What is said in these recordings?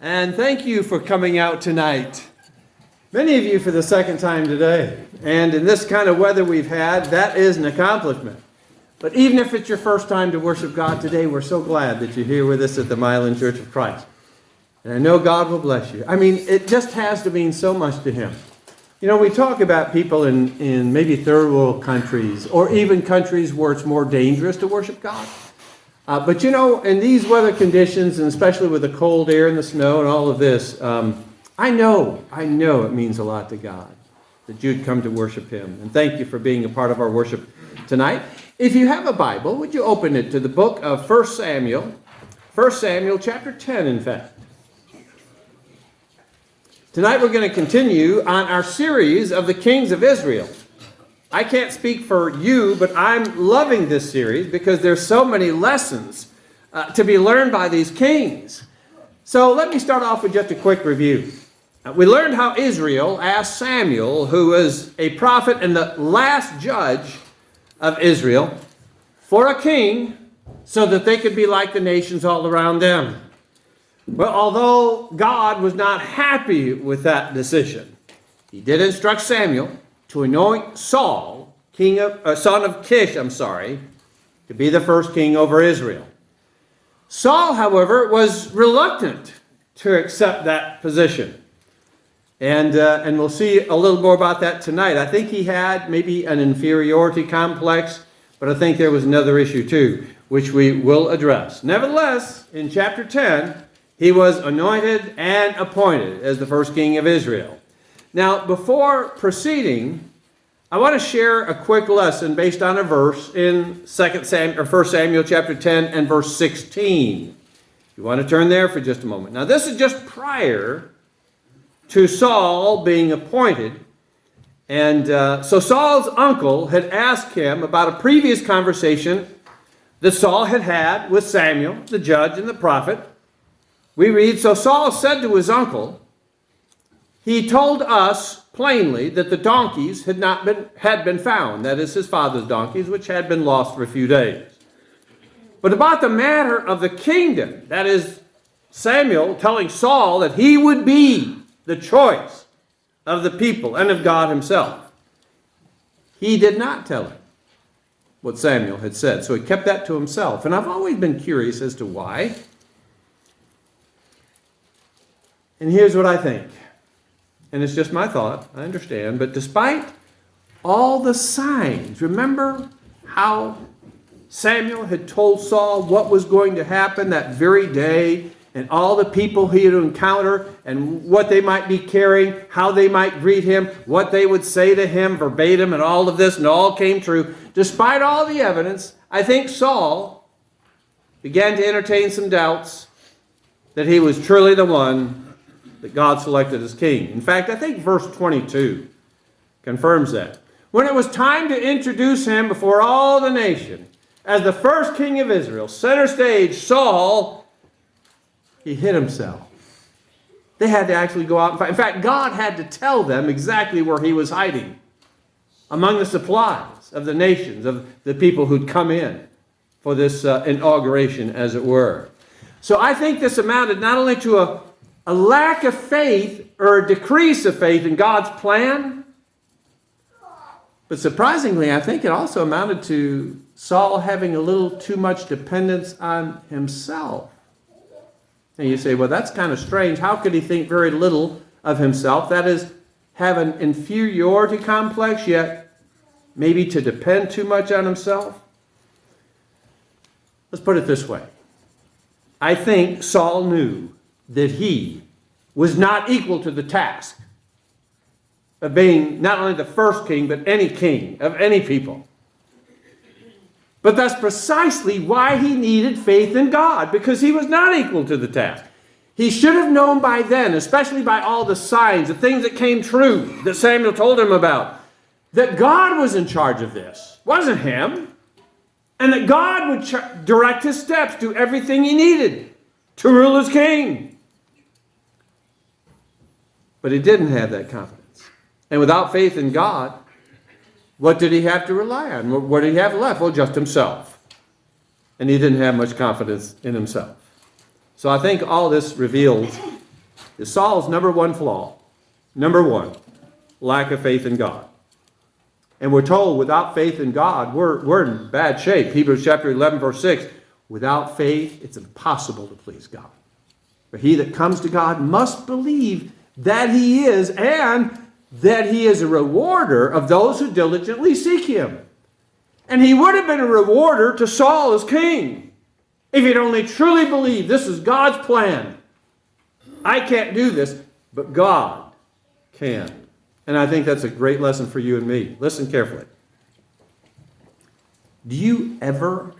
And thank you for coming out tonight. Many of you for the second time today. And in this kind of weather we've had, that is an accomplishment. But even if it's your first time to worship God today, we're so glad that you're here with us at the Milan Church of Christ. And I know God will bless you. I mean, it just has to mean so much to Him. You know, we talk about people in maybe third world countries, or even countries where it's more dangerous to worship God. But you know, in these weather conditions, and especially with the cold air and the snow and all of this, I know it means a lot to God that you'd come to worship Him. And thank you for being a part of our worship tonight. If you have a Bible, would you open it to the book of 1 Samuel chapter 10, in fact. Tonight we're going to continue on our series of the kings of Israel. I can't speak for you, but I'm loving this series because there's so many lessons to be learned by these kings. So let me start off with just a quick review. We learned how Israel asked Samuel, who was a prophet and the last judge of Israel, for a king so that they could be like the nations all around them. Well, although God was not happy with that decision, He did instruct Samuel to anoint Saul, son of Kish, to be the first king over Israel. Saul, however, was reluctant to accept that position. And we'll see a little more about that tonight. I think he had maybe an inferiority complex, but I think there was another issue too, which we will address. Nevertheless, in chapter 10, he was anointed and appointed as the first king of Israel. Now, before proceeding, I want to share a quick lesson based on a verse in 1 Samuel chapter 10 and verse 16. You want to turn there for just a moment. Now, this is just prior to Saul being appointed. And so Saul's uncle had asked him about a previous conversation that Saul had had with Samuel, the judge and the prophet. We read, "So Saul said to his uncle, 'He told us plainly that the donkeys had been found,'" that is his father's donkeys, which had been lost for a few days. "But about the matter of the kingdom," that is Samuel telling Saul that he would be the choice of the people and of God Himself, he did not tell him what Samuel had said. So he kept that to himself. And I've always been curious as to why. And here's what I think. And it's just my thought, I understand. But despite all the signs, remember how Samuel had told Saul what was going to happen that very day, and all the people he had encountered, and what they might be carrying, how they might greet him, what they would say to him verbatim, and all of this, and all came true. Despite all the evidence, I think Saul began to entertain some doubts that he was truly the one that God selected as king. In fact, I think verse 22 confirms that. "When it was time to introduce him before all the nation as the first king of Israel, center stage, Saul, he hid himself." They had to actually go out and find. In fact, God had to tell them exactly where he was hiding, among the supplies of the nations, of the people who'd come in for this inauguration, as it were. So I think this amounted not only to a lack of faith or a decrease of faith in God's plan, but surprisingly, I think it also amounted to Saul having a little too much dependence on himself. And you say, well, that's kind of strange. How could he think very little of himself? That is, have an inferiority complex, yet maybe to depend too much on himself? Let's put it this way. I think Saul knew that he was not equal to the task of being not only the first king, but any king of any people. But that's precisely why he needed faith in God, because he was not equal to the task. He should have known by then, especially by all the signs, the things that came true that Samuel told him about, that God was in charge of this. It wasn't him. And that God would direct his steps, do everything he needed to rule as king. But he didn't have that confidence. And without faith in God, what did he have to rely on? What did he have left? Well, just himself. And he didn't have much confidence in himself. So I think all this reveals is Saul's number one flaw. Number one, lack of faith in God. And we're told without faith in God, we're in bad shape. Hebrews chapter 11, verse 6, without faith, it's impossible to please God. For he that comes to God must believe that he is, and that he is a rewarder of those who diligently seek him. And he would have been a rewarder to Saul as king, if he'd only truly believed this is God's plan. I can't do this, but God can. And I think that's a great lesson for you and me. Listen carefully. Do you ever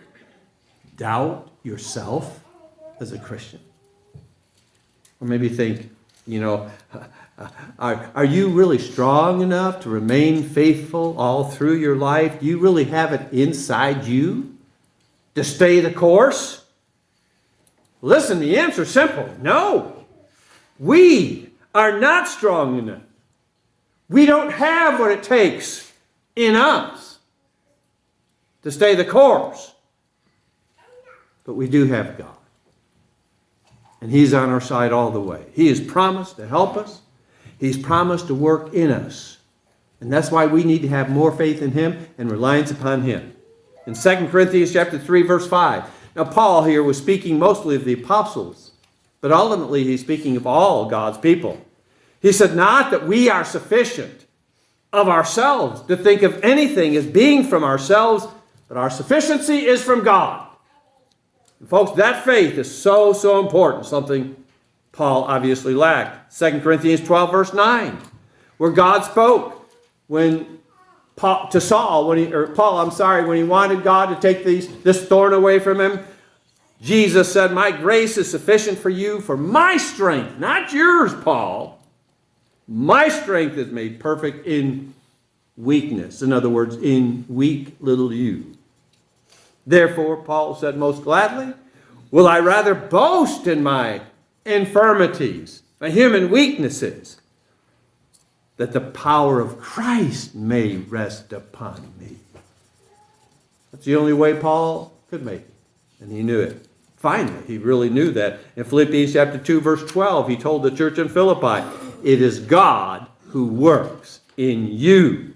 doubt yourself as a Christian? Or maybe think, are you really strong enough to remain faithful all through your life? Do you really have it inside you to stay the course? Listen, the answer is simple. No. We are not strong enough. We don't have what it takes in us to stay the course. But we do have God. And he's on our side all the way. He has promised to help us. He's promised to work in us. And that's why we need to have more faith in him and reliance upon him. In 2 Corinthians chapter 3, verse 5. Now, Paul here was speaking mostly of the apostles, but ultimately he's speaking of all God's people. He said, not that we are sufficient of ourselves to think of anything as being from ourselves, but our sufficiency is from God. And folks, that faith is so, so important, something Paul obviously lacked. 2 Corinthians 12, verse 9, where God spoke to Saul, when he wanted God to take this thorn away from him. Jesus said, my grace is sufficient for you, for my strength, not yours, Paul. My strength is made perfect in weakness. In other words, in weak little you. Therefore, Paul said, most gladly, will I rather boast in my infirmities, my human weaknesses, that the power of Christ may rest upon me. That's the only way Paul could make it. And he knew it. Finally, he really knew that. In Philippians chapter 2, verse 12, he told the church in Philippi, it is God who works in you,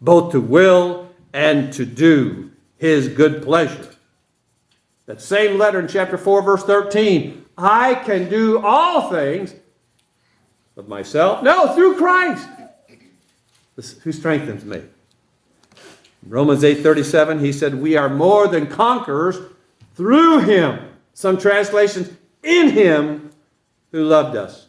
both to will and to do his good pleasure. That same letter in chapter 4, verse 13, I can do all things of myself. No, through Christ, who strengthens me. In Romans 8:37, he said, we are more than conquerors through him. Some translations, in him who loved us.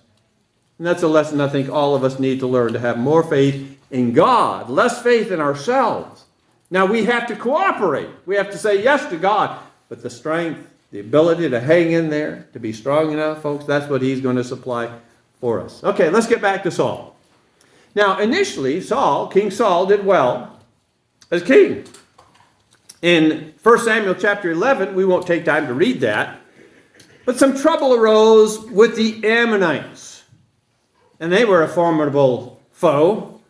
And that's a lesson I think all of us need to learn, to have more faith in God, less faith in ourselves. Now, we have to cooperate. We have to say yes to God. But the strength, the ability to hang in there, to be strong enough, folks, that's what he's going to supply for us. Okay, let's get back to Saul. Now, initially, King Saul did well as king. In 1 Samuel chapter 11, we won't take time to read that, but some trouble arose with the Ammonites. And they were a formidable foe.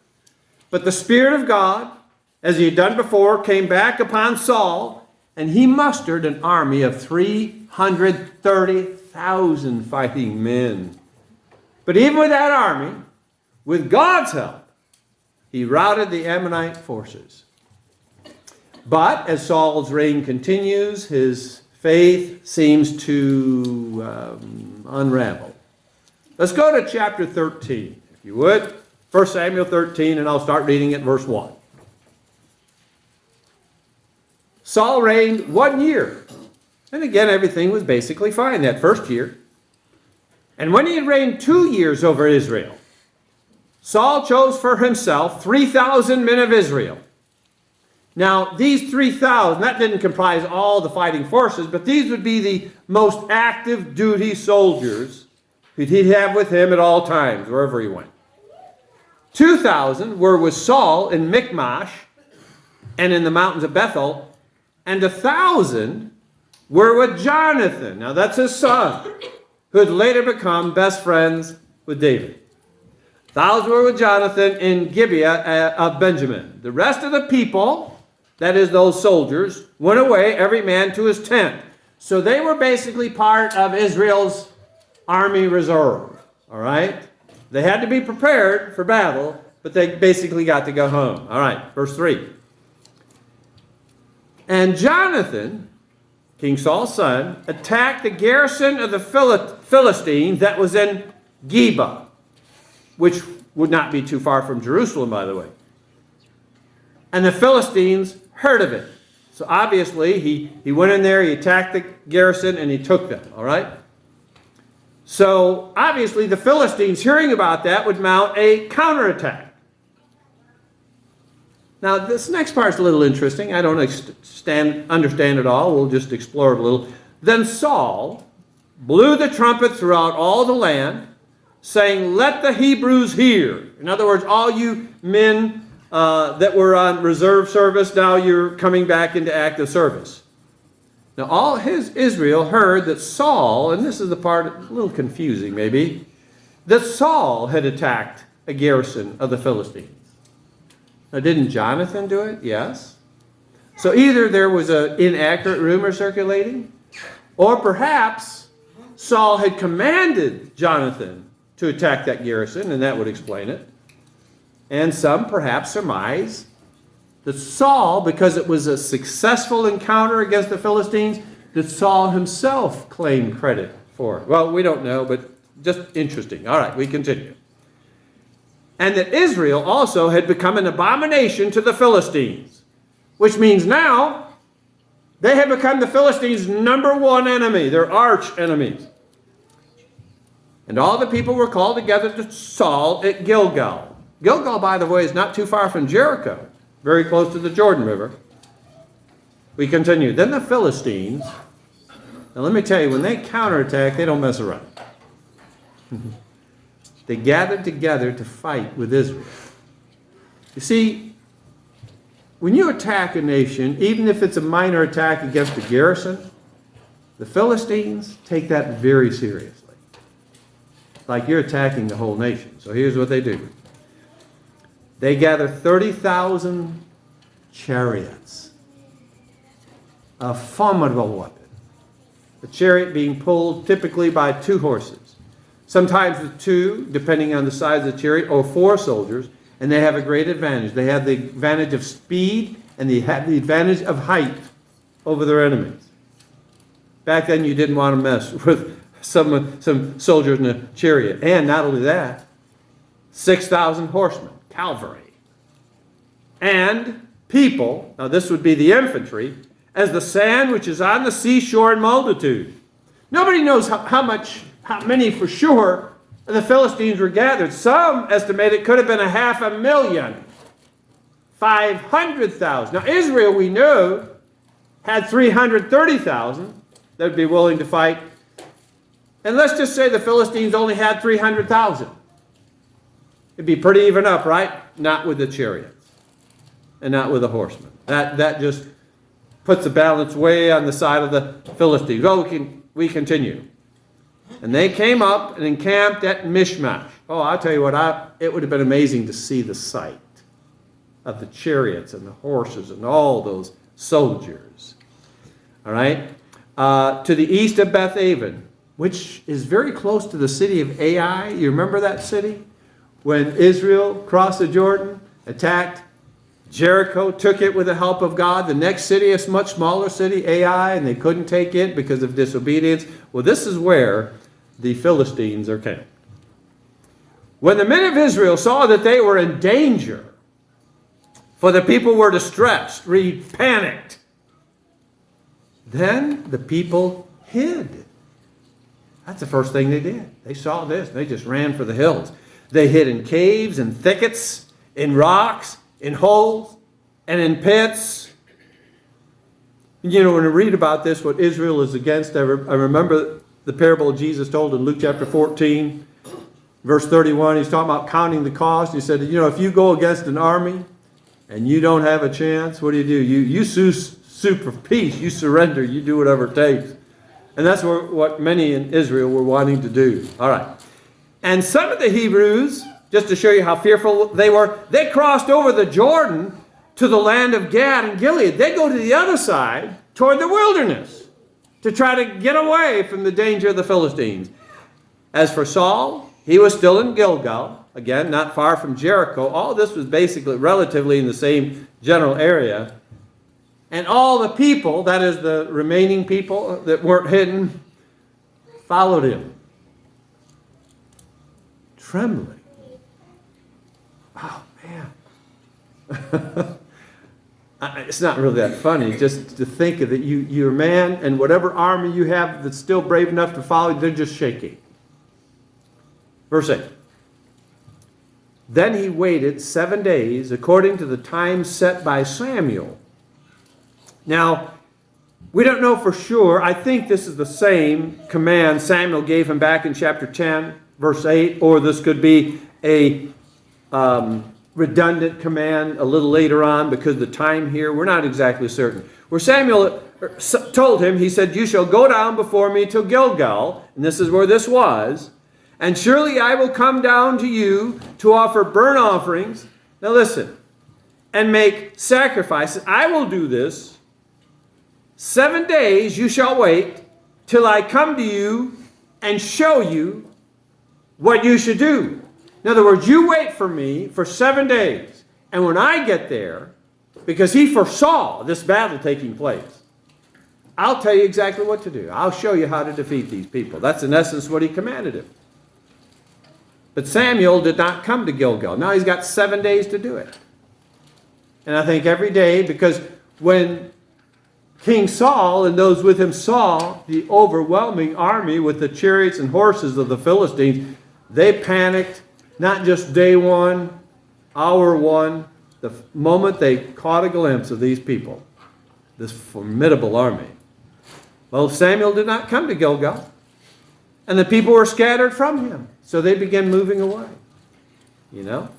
But the Spirit of God, as he had done before, came back upon Saul, and he mustered an army of 330,000 fighting men. But even with that army, with God's help, he routed the Ammonite forces. But as Saul's reign continues, his faith seems to unravel. Let's go to chapter 13, if you would. 1 Samuel 13, and I'll start reading at verse 1. Saul reigned 1 year. And again, everything was basically fine that first year. And when he had reigned 2 years over Israel, Saul chose for himself 3,000 men of Israel. Now, these 3,000, that didn't comprise all the fighting forces, but these would be the most active duty soldiers who he'd have with him at all times, wherever he went. 2,000 were with Saul in Michmash and in the mountains of Bethel, and 1,000 were with Jonathan. Now, that's his son, who had later become best friends with David. 1,000 were with Jonathan in Gibeah of Benjamin. The rest of the people, that is, those soldiers, went away, every man to his tent. So they were basically part of Israel's army reserve. All right? They had to be prepared for battle, but they basically got to go home. All right, verse 3. And Jonathan, King Saul's son, attacked the garrison of the Philistines that was in Geba, which would not be too far from Jerusalem, by the way. And the Philistines heard of it. So obviously, he went in there, he attacked the garrison, and he took them, all right? So obviously, the Philistines, hearing about that, would mount a counterattack. Now, this next part's a little interesting. I don't understand it all. We'll just explore it a little. Then Saul blew the trumpet throughout all the land, saying, "Let the Hebrews hear." In other words, all you men that were on reserve service, now you're coming back into active service. Now, all Israel heard that Saul, and this is the part a little confusing maybe, that Saul had attacked a garrison of the Philistines. Now, didn't Jonathan do it? Yes. So either there was an inaccurate rumor circulating, or perhaps Saul had commanded Jonathan to attack that garrison, and that would explain it. And some perhaps surmise that Saul, because it was a successful encounter against the Philistines, that Saul himself claimed credit for it. Well, we don't know, but just interesting. All right, we continue. And that Israel also had become an abomination to the Philistines, which means now they have become the Philistines' number one enemy, their arch enemies. And all the people were called together to Saul at Gilgal. Gilgal, by the way, is not too far from Jericho, very close to the Jordan River. We continue. Then the Philistines, now let me tell you, when they counterattack, they don't mess around. They gathered together to fight with Israel. You see, when you attack a nation, even if it's a minor attack against a garrison, the Philistines take that very seriously. Like you're attacking the whole nation. So here's what they do. They gather 30,000 chariots, a formidable weapon. The chariot being pulled typically by 2 horses. Sometimes with 2, depending on the size of the chariot, or 4 soldiers, and they have a great advantage. They have the advantage of speed, and they have the advantage of height over their enemies. Back then, you didn't want to mess with some soldiers in a chariot. And not only that, 6,000 horsemen, cavalry, and people, now this would be the infantry, as the sand which is on the seashore in multitude. Nobody knows how many for sure the Philistines were gathered. Some estimate it could have been 500,000, 500,000. Now Israel, we know, had 330,000 that would be willing to fight. And let's just say the Philistines only had 300,000. It'd be pretty even up, right? Not with the chariots and not with the horsemen. That just puts the balance way on the side of the Philistines. Well, we continue. And they came up and encamped at Mishmash. Oh, I'll tell you what, it would have been amazing to see the sight of the chariots and the horses and all those soldiers. All right? To the east of Beth-aven, which is very close to the city of Ai. You remember that city? When Israel crossed the Jordan, attacked Jericho, took it with the help of God. The next city, a much smaller city, Ai, and they couldn't take it because of disobedience. Well, this is where the Philistines are camped. When the men of Israel saw that they were in danger, for the people were distressed, panicked, then the people hid. That's the first thing they did. They saw this, and they just ran for the hills. They hid in caves and thickets, in rocks, in holes, and in pits. You know, when I read about this, what Israel is against, I remember the parable Jesus told in Luke chapter 14, verse 31. He's talking about counting the cost. He said, you know, if you go against an army and you don't have a chance, what do? You sue for peace. You surrender. You do whatever it takes. And that's what many in Israel were wanting to do. All right. And some of the Hebrews, just to show you how fearful they were, they crossed over the Jordan to the land of Gad and Gilead. They go to the other side toward the wilderness to try to get away from the danger of the Philistines. As for Saul, He was still in Gilgal, again, not far from Jericho. All this was basically relatively in the same general area. And all the people, that is the remaining people that weren't hidden, followed him, trembling. Oh, man. It's not really that funny just to think of that you're a man and whatever army you have that's still brave enough to follow you, they're just shaking. Verse 8. Then he waited 7 days according to the time set by Samuel. Now, we don't know for sure. I think this is the same command Samuel gave him back in chapter 10, verse 8, or this could be a redundant command a little later on because the time here, we're not exactly certain. Where Samuel told him, he said, "You shall go down before me to Gilgal," and this is where this was, "and surely I will come down to you to offer burnt offerings." Now listen, "and make sacrifices. I will do this. 7 days you shall wait till I come to you and show you what you should do." In other words, you wait for me for 7 days. And when I get there, because he foresaw this battle taking place, I'll tell you exactly what to do. I'll show you how to defeat these people. That's in essence what he commanded him. But Samuel did not come to Gilgal. Now he's got 7 days to do it. And I think every day, because when King Saul and those with him saw the overwhelming army with the chariots and horses of the Philistines, they panicked. Not just day one, hour one, the moment they caught a glimpse of these people, this formidable army. Well, Samuel did not come to Gilgal, and the people were scattered from him, so they began moving away. You know?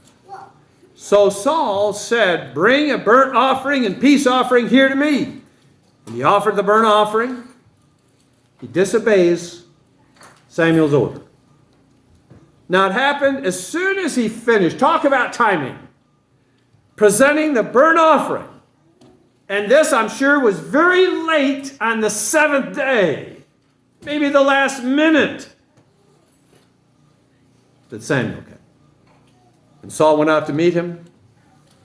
So Saul said, "Bring a burnt offering and peace offering here to me." And he offered the burnt offering. He disobeys Samuel's order. Now it happened as soon as he finished, talk about timing, presenting the burnt offering. And this, I'm sure, was very late on the 7th day, maybe the last minute, that Samuel came. And Saul went out to meet him,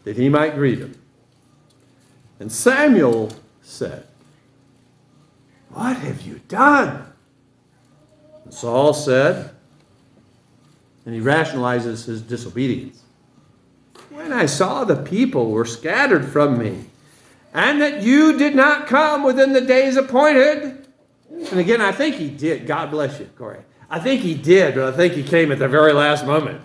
that he might greet him. And Samuel said, "What have you done?" And Saul said, and he rationalizes his disobedience, "When I saw the people were scattered from me, and that you did not come within the days appointed." And again, I think he did. God bless you, Corey. I think he did, but I think he came at the very last moment.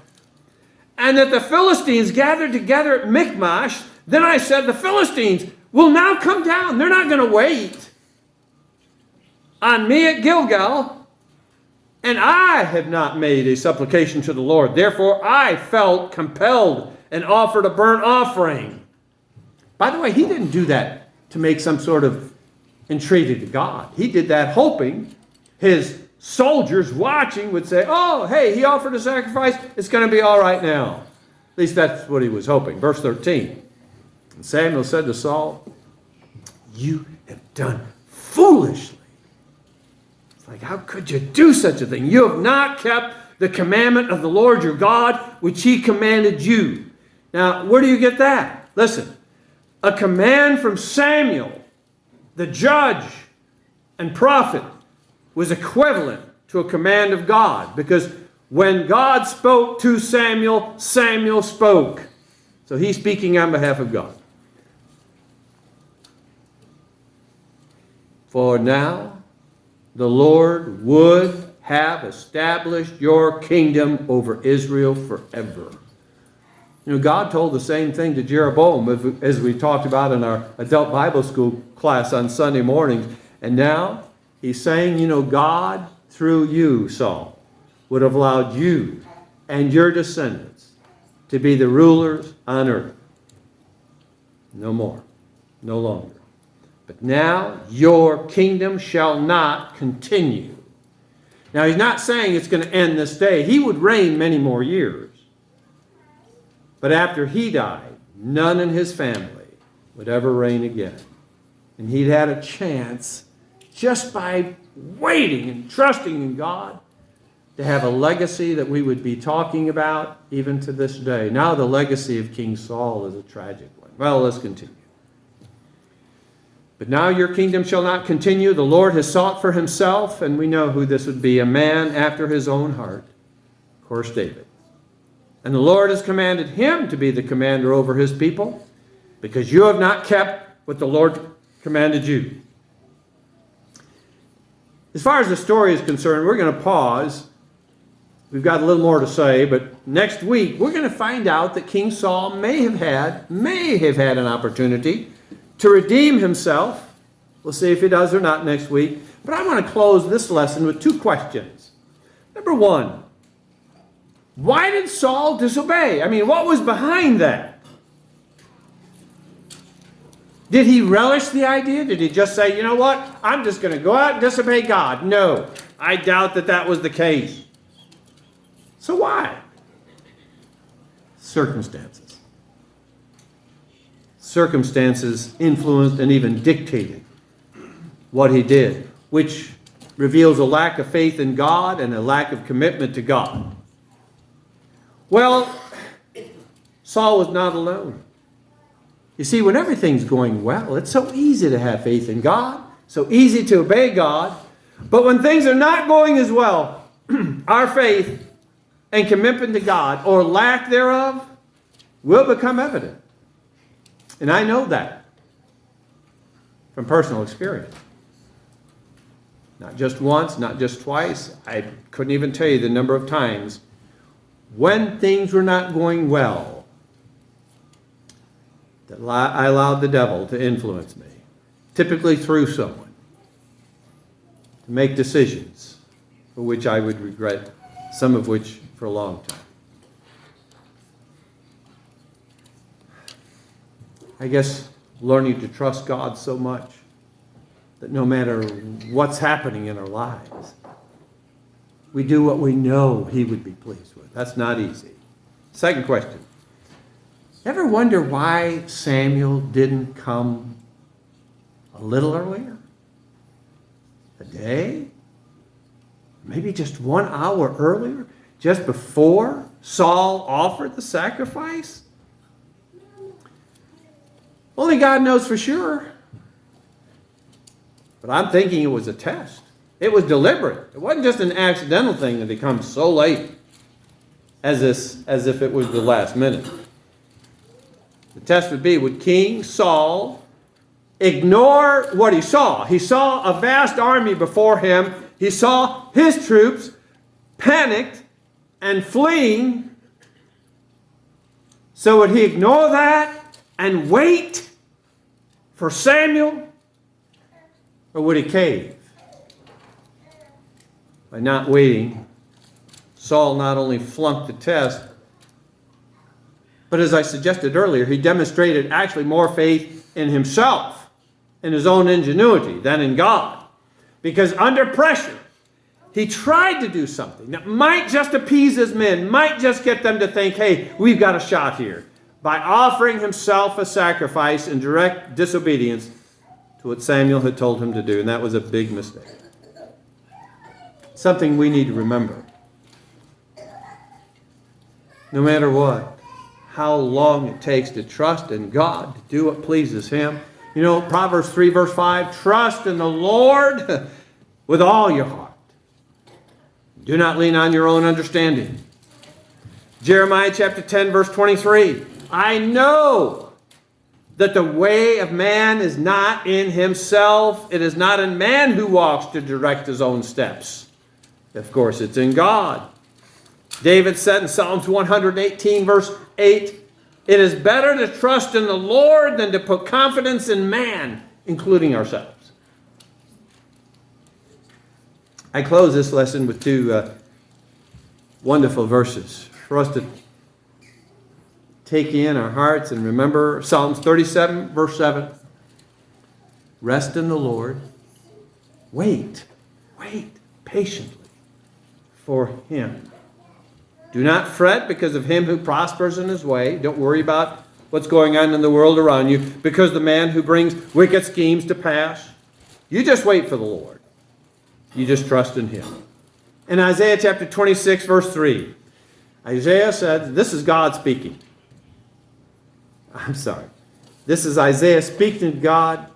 "And that the Philistines gathered together at Michmash, then I said, the Philistines will now come down. They're not going to wait on me at Gilgal. And I have not made a supplication to the Lord. Therefore, I felt compelled and offered a burnt offering." By the way, he didn't do that to make some sort of entreaty to God. He did that hoping his soldiers watching would say, "Oh, hey, he offered a sacrifice. It's going to be all right now." At least that's what he was hoping. Verse 13. And Samuel said to Saul, "You have done foolishly." Like, how could you do such a thing? "You have not kept the commandment of the Lord your God, which he commanded you." Now, where do you get that? Listen, a command from Samuel, the judge and prophet, was equivalent to a command of God, because when God spoke to Samuel, Samuel spoke. So he's speaking on behalf of God. "For now the Lord would have established your kingdom over Israel forever." You know, God told the same thing to Jeroboam, as we talked about in our adult Bible school class on Sunday mornings. And now he's saying, you know, God, through you, Saul, would have allowed you and your descendants to be the rulers on earth. No more, no longer. But now your kingdom shall not continue. Now he's not saying it's going to end this day. He would reign many more years. But after he died, none in his family would ever reign again. And he'd had a chance, just by waiting and trusting in God, to have a legacy that we would be talking about even to this day. Now the legacy of King Saul is a tragic one. Well, let's continue. But now your kingdom shall not continue. The Lord has sought for himself, and we know who this would be, a man after his own heart. Of course, David. And the Lord has commanded him to be the commander over his people, because you have not kept what the Lord commanded you. As far as the story is concerned, we're going to pause. We've got a little more to say, but next week we're going to find out that King Saul may have had an opportunity to redeem himself. We'll see if he does or not next week. But I want to close this lesson with two questions. Number one, why did Saul disobey? I mean, what was behind that? Did he relish the idea? Did he just say, you know what, I'm just going to go out and disobey God? No, I doubt that that was the case. So why? Circumstances. Circumstances influenced and even dictated what he did, which reveals a lack of faith in God and a lack of commitment to God. Well, Saul was not alone. You see, when everything's going well, it's so easy to have faith in God, so easy to obey God. But when things are not going as well, our faith and commitment to God, or lack thereof, will become evident. And I know that from personal experience. Not just once, not just twice. I couldn't even tell you the number of times when things were not going well that I allowed the devil to influence me, typically through someone, to make decisions for which I would regret, some of which for a long time. I guess learning to trust God so much that no matter what's happening in our lives, we do what we know he would be pleased with. That's not easy. Second question. Ever wonder why Samuel didn't come a little earlier? A day? Maybe just 1 hour earlier? Just before Saul offered the sacrifice? Only God knows for sure. But I'm thinking it was a test. It was deliberate. It wasn't just an accidental thing that he comes so late as if it was the last minute. The test would be, would King Saul ignore what he saw? He saw a vast army before him. He saw his troops panicked and fleeing. So would he ignore that and wait for Samuel? Or would he cave? By not waiting, Saul not only flunked the test, but as I suggested earlier, he demonstrated actually more faith in himself, in his own ingenuity, than in God. Because under pressure, he tried to do something that might just appease his men, might just get them to think, hey, we've got a shot here, by offering himself a sacrifice in direct disobedience to what Samuel had told him to do. And that was a big mistake. Something we need to remember. No matter what, how long it takes to trust in God, to do what pleases him. You know, Proverbs 3 verse 5, trust in the Lord with all your heart. Do not lean on your own understanding. Jeremiah chapter 10 verse 23, I know that the way of man is not in himself. It is not in man who walks to direct his own steps. Of course, it's in God. David said in Psalms 118, verse 8, it is better to trust in the Lord than to put confidence in man, including ourselves. I close this lesson with two wonderful verses for us to take in our hearts and remember. Psalms 37, verse 7. Rest in the Lord. Wait patiently for him. Do not fret because of him who prospers in his way. Don't worry about what's going on in the world around you because the man who brings wicked schemes to pass. You just wait for the Lord. You just trust in him. In Isaiah chapter 26, verse 3, Isaiah said, this is God speaking. I'm sorry. This is Isaiah speaking to God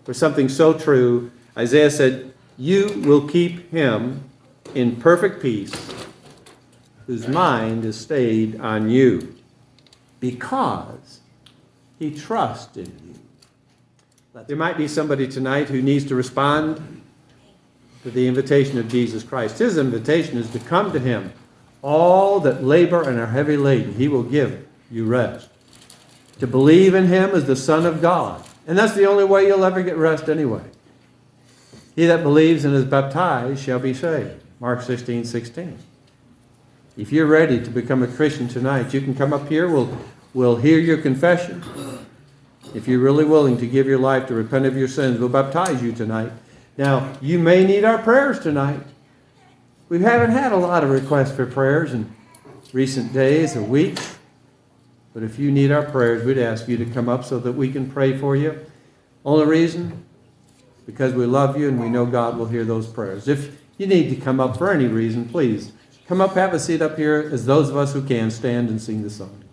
for something so true. Isaiah said, you will keep him in perfect peace, whose mind is stayed on you, because he trusts in you. There might be somebody tonight who needs to respond to the invitation of Jesus Christ. His invitation is to come to him. All that labor and are heavy laden, he will give you rest. To believe in him as the Son of God. And that's the only way you'll ever get rest anyway. He that believes and is baptized shall be saved. Mark 16:16. If you're ready to become a Christian tonight, you can come up here. We'll hear your confession. If you're really willing to give your life to repent of your sins, we'll baptize you tonight. Now, you may need our prayers tonight. We haven't had a lot of requests for prayers in recent days or weeks. But if you need our prayers, we'd ask you to come up so that we can pray for you. Only reason? Because we love you and we know God will hear those prayers. If you need to come up for any reason, please come up, have a seat up here as those of us who can stand and sing the song.